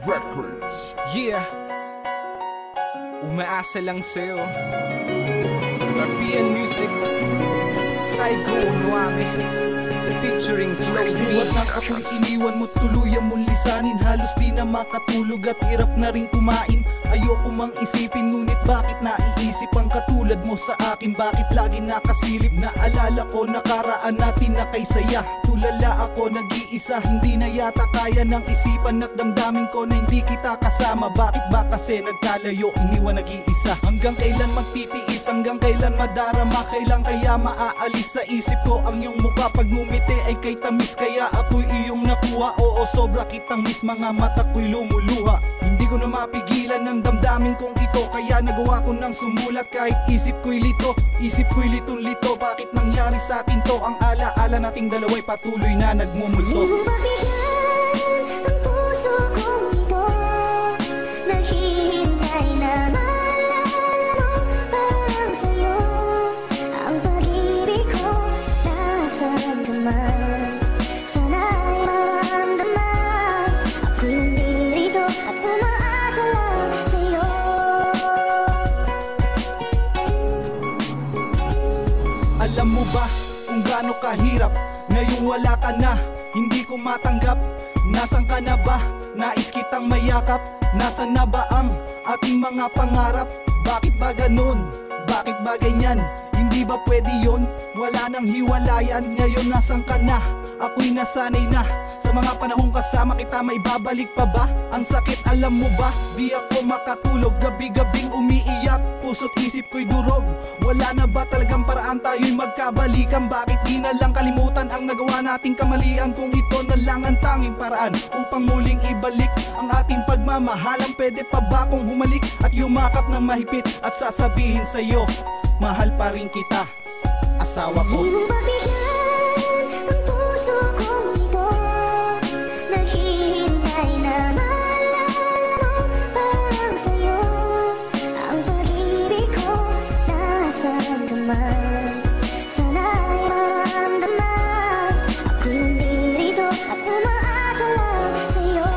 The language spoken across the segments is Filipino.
Records. Yeah, umaasa lang sa'yo. RPN Music, Saigo Nuame, featuring Flow. Buwat ng apoy iniwan mo, tuluyan mong lisanin. Halos di na makatulog at hirap na rin kumain. Ayoko mang isipin, ngunit bakit naiisip ang katulad mo sa akin? Bakit lagi nakasilip? Naalala ko nakaraan natin na kay saya. Tulala ako nag-iisa, hindi na yata kaya ng isipan at damdamin ko na hindi kita kasama. Bakit ba kasi nagkalayo, iniwan nag-iisa? Hanggang kailan magtitiis, hanggang kailan madarama? Kailan kaya maaalis sa isip ko ang iyong mukha? Pag ngumiti ay kay tamis, kaya ako'y iyong nakuha. Oo, sobra kitang miss, mga mata ko'y lumuluha. Hindi ko na mapigilan ng damdamin kong ito, kaya nagawa ko ng sumulat. Kahit isip ko'y lito, isip ko'y litong-lito. Bakit nangyari sa atin to? Ang alaala nating dalawa'y patuloy na nagmumulto. Di mo ba bigyan ang puso kong ito? Naghihintay na maalala mo parang sa'yo. Ang pag-ibig ko, nasaan ka man? Sana'y maramdaman ako'y nandito at umaasa lang sa'yo. Alam mo ba kung gaano kahirap ngayong wala ka na? Hindi ko matanggap. Nasaan ka na ba? Nais kitang mayakap. Nasaan na ba ang ating mga pangarap? Bakit ba ganun? Bakit ba ganyan? Hindi ba pwede yon? Wala nang hiwalayan. Ngayon nasaan ka na? Ako'y nasanay na sa mga panahong kasama kita. May babalik pa ba? Ang sakit alam mo ba? Di ako makatulog, gabi-gabing umiiyak. Puso't isip ko'y durog. Wala na ba talagang paraan tayo'y magkabalikan? Bakit di na lang kalimutan ang nagawa nating kamalian? Kung ito na lang ang tanging paraan upang muling ibalik ang ating pagmamahalan, pwede pa ba kung humalik at yumakap ng mahigpit at sasabihin sa'yo, mahal pa rin kita, asawa ko. Di mo ba bigyan ang puso kong ito? Naghihintay na maalala mo parang sa'yo. Ang pag-ibig ko, nasaan ka man? Sana'y maramdaman ako'y nandito at umaasa lang sa'yo.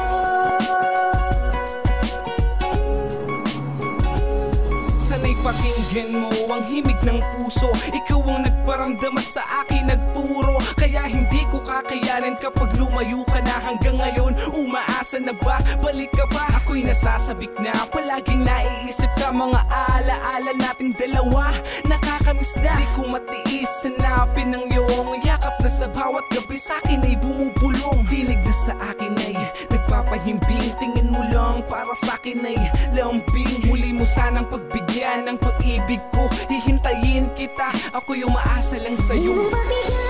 Sana'y pakinggan mo ang himig ng puso. Ikaw ang nagparamdam at sa akin nagturo. Kaya hindi ko kakayanin kapag lumayo ka na. Hanggang ngayon, umaasa na ba? Balik ka ba? Ako'y nasasabik na, palaging naiisip ka. Mga alaala nating dalawa, nakakamiss na. Di ko matiis, hanapin ang iyong yakap na sa bawat gabi sa'kin ay bumubulong. Dinig na sa akin ay nagpapahimbing. Tingin mo lang para sa'kin ay lambing. Muli mo sanang pagbigyan ng pag-ibig ko. Hihintayin kita, ako'y umaasa lang Di sa'yo. mo ba bigyan